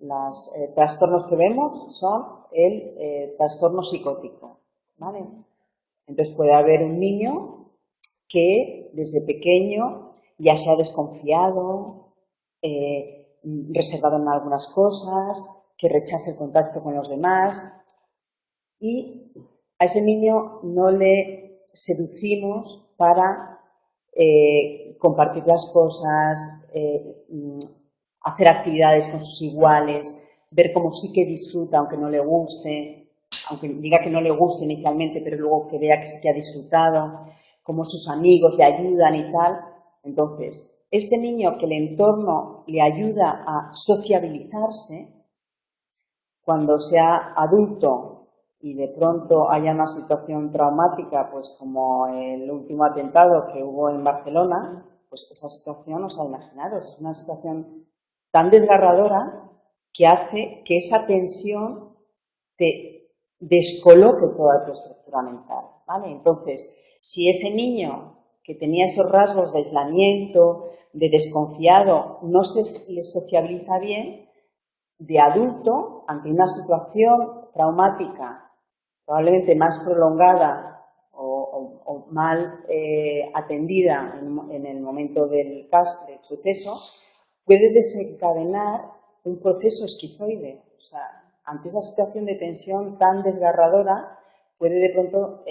Speaker 1: los trastornos que vemos son el trastorno psicótico, ¿vale? Entonces puede haber un niño que desde pequeño ya sea desconfiado, reservado en algunas cosas, que rechace el contacto con los demás, y a ese niño no le seducimos para compartir las cosas, hacer actividades con sus iguales, ver cómo sí que disfruta aunque no le guste, aunque diga que no le guste inicialmente, pero luego que vea que sí que ha disfrutado, cómo sus amigos le ayudan y tal. Entonces, este niño que el entorno le ayuda a sociabilizarse, cuando sea adulto y de pronto haya una situación traumática, pues como el último atentado que hubo en Barcelona, pues esa situación, os imaginaros, es una situación tan desgarradora que hace que esa tensión te descoloque toda tu estructura mental, ¿vale? Entonces, si ese niño que tenía esos rasgos de aislamiento, de desconfiado, no se le sociabiliza bien, de adulto, ante una situación traumática, probablemente más prolongada o mal atendida en el momento del suceso, puede desencadenar un proceso esquizoide. O sea, ante esa situación de tensión tan desgarradora, puede de pronto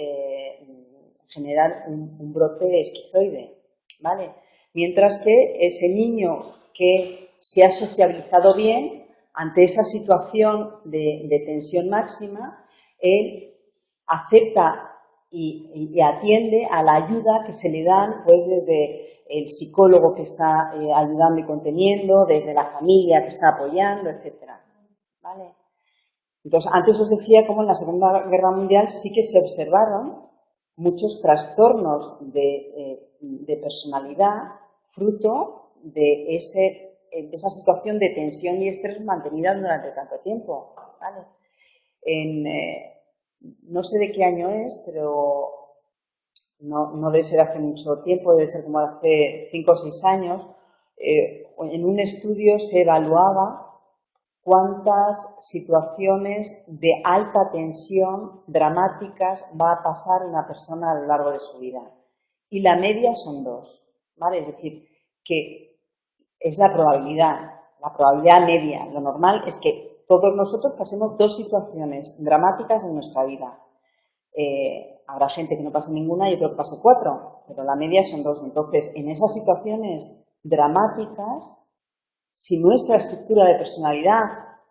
Speaker 1: generar un brote esquizoide, ¿vale? Mientras que ese niño que se ha sociabilizado bien, ante esa situación de tensión máxima, él acepta y atiende a la ayuda que se le dan, pues desde el psicólogo que está ayudando y conteniendo, desde la familia que está apoyando, etcétera, ¿vale? Entonces, antes os decía cómo en la Segunda Guerra Mundial sí que se observaron muchos trastornos de personalidad fruto de esa situación de tensión y estrés mantenida durante tanto tiempo, ¿vale? No sé de qué año es, pero no debe ser hace mucho tiempo, debe ser como hace 5 o 6 años, en un estudio se evaluaba cuántas situaciones de alta tensión dramáticas va a pasar una persona a lo largo de su vida. Y la media son 2, ¿vale? Es decir, que es la probabilidad media. Lo normal es que todos nosotros pasemos 2 situaciones dramáticas en nuestra vida. Habrá gente que no pase ninguna y otro que pase 4, pero la media son 2. Entonces, en esas situaciones dramáticas, si nuestra estructura de personalidad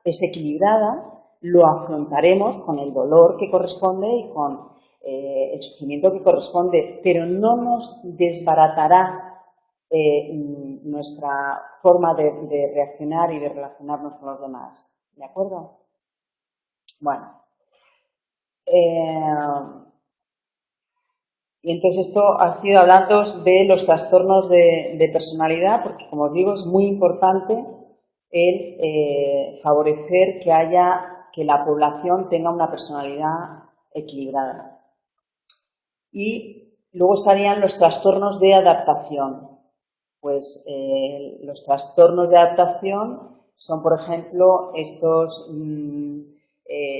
Speaker 1: es equilibrada, lo afrontaremos con el dolor que corresponde y con el sufrimiento que corresponde, pero no nos desbaratará nuestra forma de reaccionar y de relacionarnos con los demás. ¿De acuerdo? Bueno. Y entonces esto ha sido hablando de los trastornos de personalidad, porque como os digo es muy importante el favorecer que la población tenga una personalidad equilibrada. Y luego estarían los trastornos de adaptación. Pues los trastornos de adaptación son, por ejemplo,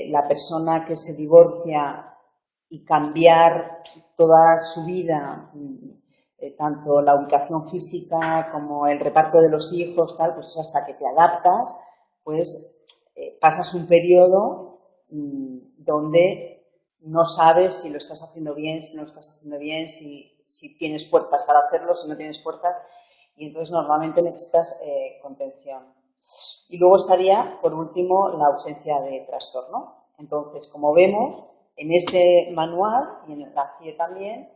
Speaker 1: la persona que se divorcia y cambiar toda su vida, tanto la ubicación física como el reparto de los hijos, tal, pues hasta que te adaptas, pues pasas un periodo donde no sabes si lo estás haciendo bien, si no lo estás haciendo bien, si tienes fuerzas para hacerlo, si no tienes fuerzas, y entonces normalmente necesitas contención. Y luego estaría, por último, la ausencia de trastorno. Entonces, como vemos, en este manual y en la CIE también,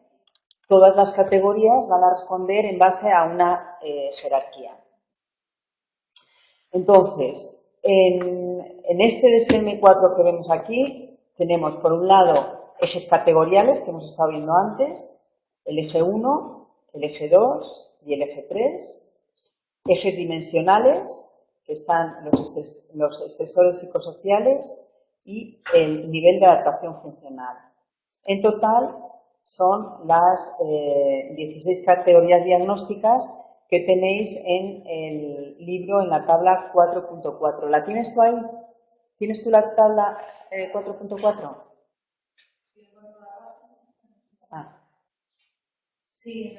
Speaker 1: todas las categorías van a responder en base a una jerarquía. Entonces, en este DSM-4 que vemos aquí, tenemos por un lado ejes categoriales que hemos estado viendo antes, el eje 1, el eje 2 y el eje 3, ejes dimensionales, que están los estresores psicosociales y el nivel de adaptación funcional. En total son las 16 categorías diagnósticas que tenéis en el libro, en la tabla 4.4. ¿La tienes tú ahí? ¿Tienes tú la tabla 4.4? Ah.
Speaker 2: Sí,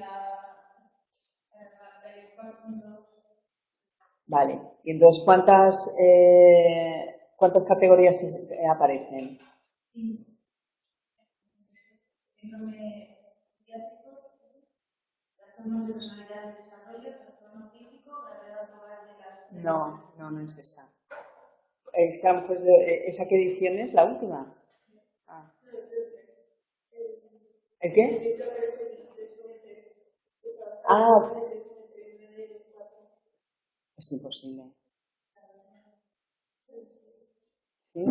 Speaker 1: Vale. Y entonces, ¿cuántas categorías aparecen?
Speaker 2: Síndrome psiquiátrico, trastornos de personalidad y desarrollo, trastorno físico, gravedad global de las...
Speaker 1: No es esa. Es que a lo mejor ¿esa qué edición es? ¿La última? Ah. ¿El qué? Ah, es imposible. ¿Sí?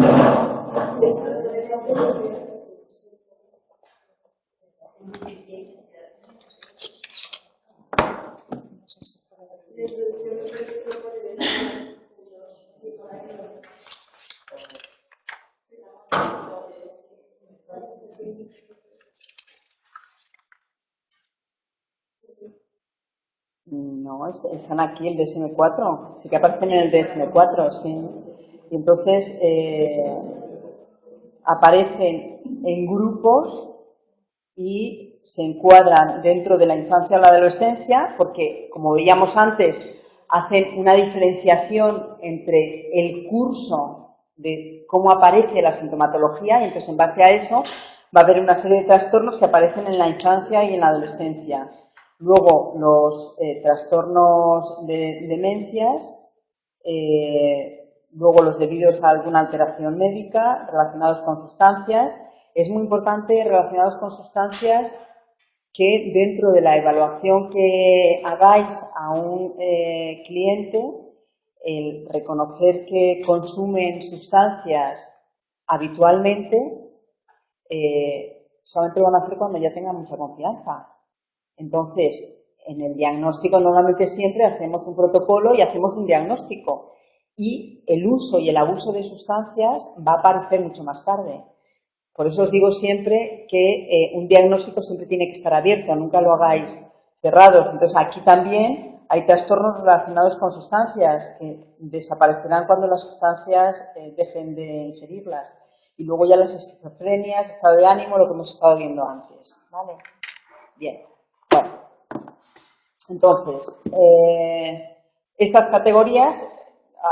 Speaker 1: No, están aquí el DSM-4, sí que aparecen en el DSM-4, sí. Y entonces aparecen en grupos y se encuadran dentro de la infancia o la adolescencia, porque, como veíamos antes, hacen una diferenciación entre el curso de cómo aparece la sintomatología, y entonces en base a eso va a haber una serie de trastornos que aparecen en la infancia y en la adolescencia. Luego, los trastornos de demencias, luego los debidos a alguna alteración médica relacionados con sustancias. Es muy importante relacionados con sustancias que dentro de la evaluación que hagáis a un cliente, el reconocer que consumen sustancias habitualmente, solamente lo van a hacer cuando ya tengan mucha confianza. Entonces, en el diagnóstico normalmente siempre hacemos un protocolo y hacemos un diagnóstico. Y el uso y el abuso de sustancias va a aparecer mucho más tarde. Por eso os digo siempre que un diagnóstico siempre tiene que estar abierto, nunca lo hagáis cerrados. Entonces, aquí también hay trastornos relacionados con sustancias que desaparecerán cuando las sustancias dejen de ingerirlas. Y luego ya las esquizofrenias, estado de ánimo, lo que hemos estado viendo antes. ¿Vale? Bien. Bueno. Entonces, estas categorías,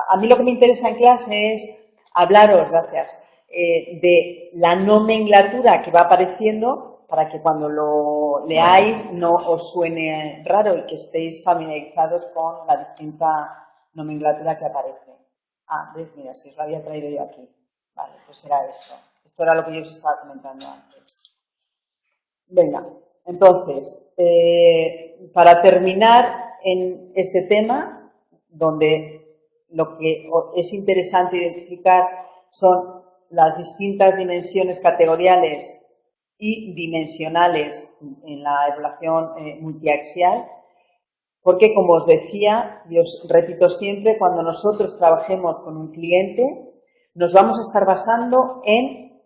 Speaker 1: a mí lo que me interesa en clase es hablaros, gracias, de la nomenclatura que va apareciendo para que cuando lo leáis no os suene raro y que estéis familiarizados con la distinta nomenclatura que aparece. Ah, ¿ves? Mira, si os lo había traído yo aquí. Vale, pues era esto. Esto era lo que yo os estaba comentando antes. Venga, entonces, para terminar en este tema, donde lo que es interesante identificar son las distintas dimensiones categoriales y dimensionales en la evaluación multiaxial, porque, como os decía, y os repito siempre, cuando nosotros trabajemos con un cliente, nos vamos a estar basando en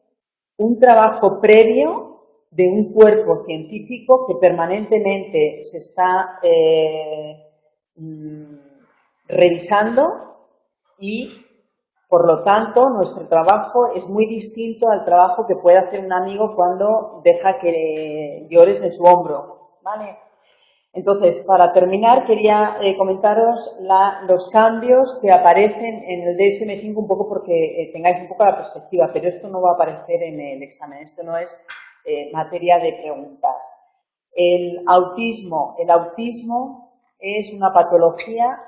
Speaker 1: un trabajo previo de un cuerpo científico que permanentemente se está revisando y, por lo tanto, nuestro trabajo es muy distinto al trabajo que puede hacer un amigo cuando deja que llores en su hombro, ¿vale? Entonces, para terminar, quería comentaros los cambios que aparecen en el DSM-5 un poco porque tengáis un poco la perspectiva, pero esto no va a aparecer en el examen, esto no es materia de preguntas. El autismo es una patología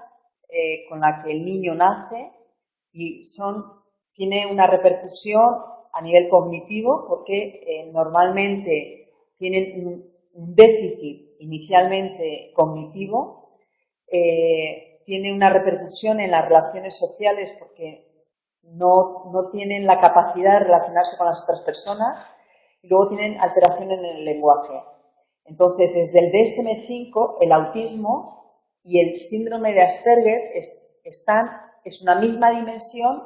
Speaker 1: con la que el niño nace y tiene una repercusión a nivel cognitivo porque normalmente tienen un déficit inicialmente cognitivo, tiene una repercusión en las relaciones sociales porque no tienen la capacidad de relacionarse con las otras personas y luego tienen alteración en el lenguaje. Entonces, desde el DSM-5, el autismo y el síndrome de Asperger es una misma dimensión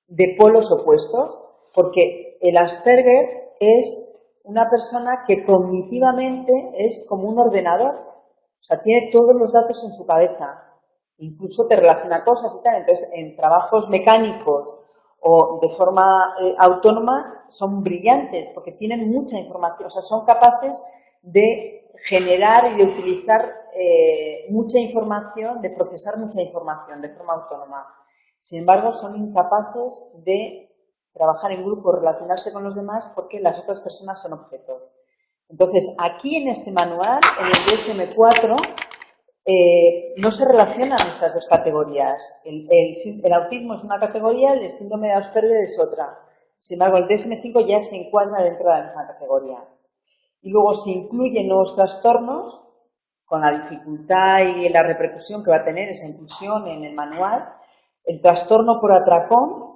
Speaker 1: de polos opuestos, porque el Asperger es una persona que cognitivamente es como un ordenador, o sea, tiene todos los datos en su cabeza, incluso te relaciona cosas y tal. Entonces, en trabajos mecánicos o de forma autónoma son brillantes porque tienen mucha información, o sea, son capaces de generar y de utilizar mucha información, de procesar mucha información de forma autónoma. Sin embargo, son incapaces de trabajar en grupo, relacionarse con los demás porque las otras personas son objetos. Entonces, aquí en este manual, en el DSM-4, no se relacionan estas dos categorías. El autismo es una categoría, el síndrome de Asperger es otra. Sin embargo, el DSM-5 ya se encuadra dentro de la misma categoría. Y luego se incluyen nuevos trastornos con la dificultad y la repercusión que va a tener esa inclusión en el manual. El trastorno por atracón,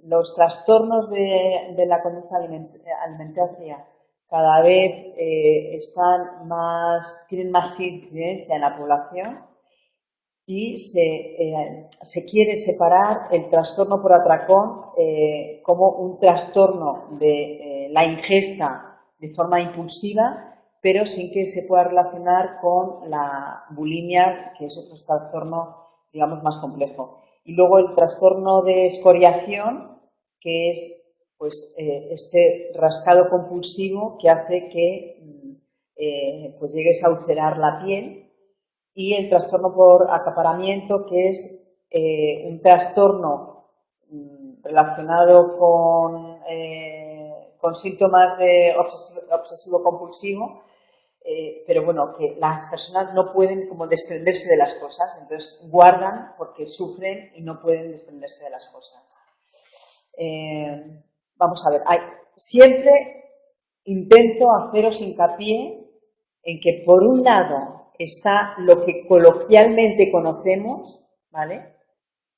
Speaker 1: los trastornos de la conducta alimentaria cada vez tienen más incidencia en la población y se quiere separar el trastorno por atracón como un trastorno de la ingesta de forma impulsiva, pero sin que se pueda relacionar con la bulimia, que es otro trastorno, digamos, más complejo. Y luego el trastorno de escoriación, que es pues este rascado compulsivo que hace que pues llegues a ulcerar la piel, y el trastorno por acaparamiento, que es un trastorno relacionado con síntomas de obsesivo-compulsivo, pero bueno, que las personas no pueden como desprenderse de las cosas, entonces guardan porque sufren y no pueden desprenderse de las cosas. Vamos a ver, siempre intento haceros hincapié en que por un lado está lo que coloquialmente conocemos, ¿vale?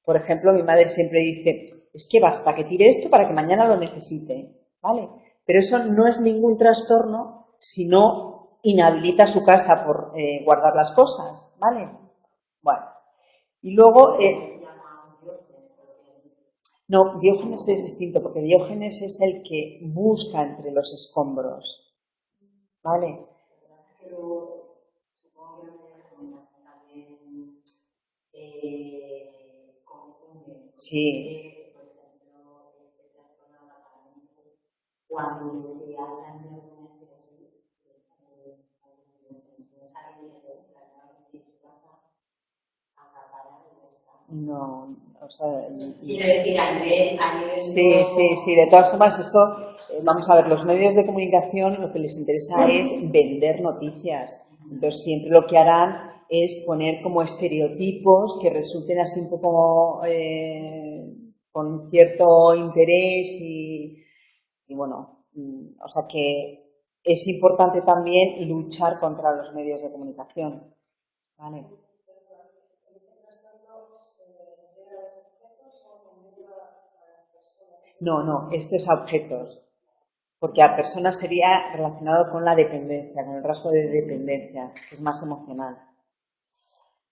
Speaker 1: Por ejemplo, mi madre siempre dice, es que basta que tire esto para que mañana lo necesite, ¿vale? Pero eso no es ningún trastorno si no inhabilita su casa por guardar las cosas, ¿vale? Bueno, y luego... no, Diógenes es distinto, porque Diógenes es el que busca entre los escombros, ¿vale? Sí.
Speaker 3: Cuando te hablan de alguna así,
Speaker 1: No, o sea...
Speaker 3: Quiero decir, a nivel
Speaker 1: Sí, de todas formas esto, vamos a ver, los medios de comunicación lo que les interesa es vender noticias, entonces siempre lo que harán es poner como estereotipos que resulten así un poco con cierto interés y bueno, o sea que es importante también luchar contra los medios de comunicación, ¿vale? No, esto es a objetos, porque a personas sería relacionado con la dependencia, con el rasgo de dependencia, que es más emocional.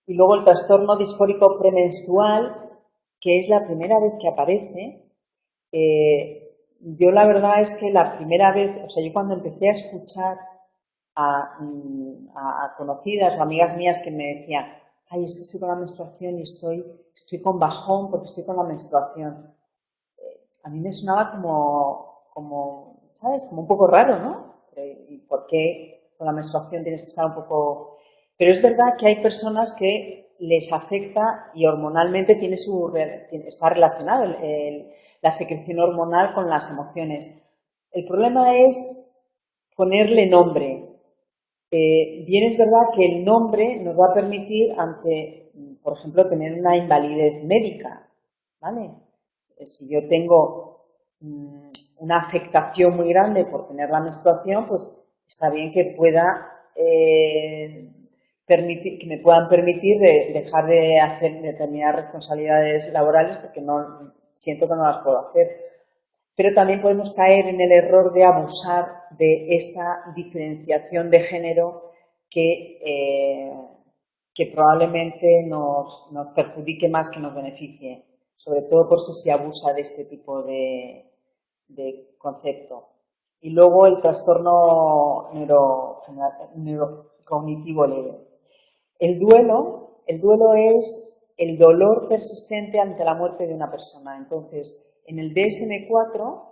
Speaker 1: Y luego el trastorno disfórico premenstrual, que es la primera vez que aparece. Yo la verdad es que la primera vez, o sea, yo cuando empecé a escuchar a conocidas o amigas mías que me decían, ay, es que estoy con la menstruación y estoy con bajón porque estoy con la menstruación. A mí me sonaba como, ¿sabes? Como un poco raro, ¿no? ¿Y por qué con la menstruación tienes que estar un poco...? Pero es verdad que hay personas que les afecta y hormonalmente está relacionado la secreción hormonal con las emociones. El problema es ponerle nombre. Bien es verdad que el nombre nos va a permitir ante, por ejemplo, tener una invalidez médica, ¿vale? Si yo tengo una afectación muy grande por tener la menstruación, pues está bien que pueda que me puedan permitir dejar de hacer determinadas responsabilidades laborales porque no siento que no las puedo hacer. Pero también podemos caer en el error de abusar de esta diferenciación de género que probablemente nos perjudique más que nos beneficie, sobre todo por si se abusa de este tipo de concepto. Y luego el trastorno neurocognitivo leve. El duelo es el dolor persistente ante la muerte de una persona. Entonces, en el DSM-4,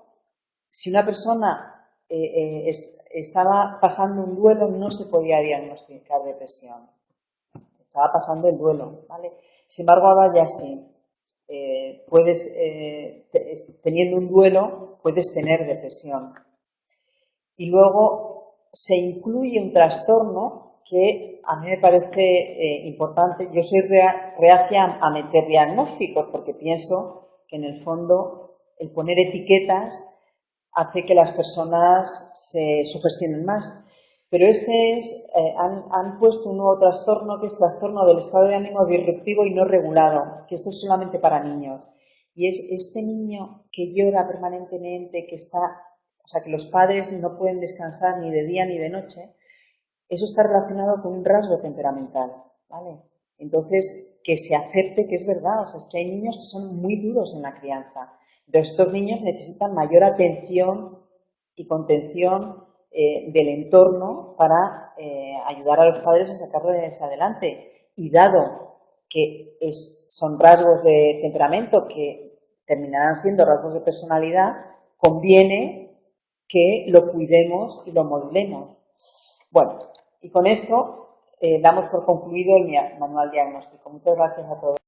Speaker 1: si una persona estaba pasando un duelo, no se podía diagnosticar depresión. Estaba pasando el duelo, ¿vale? Sin embargo, ahora ya sí. Teniendo un duelo, puedes tener depresión. Y luego se incluye un trastorno que a mí me parece importante. Yo soy reacia a meter diagnósticos porque pienso que en el fondo el poner etiquetas hace que las personas se sugestionen más. Pero han puesto un nuevo trastorno que es trastorno del estado de ánimo disruptivo y no regulado, que esto es solamente para niños. Y es este niño que llora permanentemente, o sea, que los padres no pueden descansar ni de día ni de noche. Eso está relacionado con un rasgo temperamental, ¿vale? Entonces, que se acepte que es verdad, o sea, es que hay niños que son muy duros en la crianza. Entonces, estos niños necesitan mayor atención y contención del entorno para ayudar a los padres a sacarles adelante. Y dado que son rasgos de temperamento que terminarán siendo rasgos de personalidad, conviene que lo cuidemos y lo modulemos. Bueno, y con esto damos por concluido el manual diagnóstico. Muchas gracias a todos.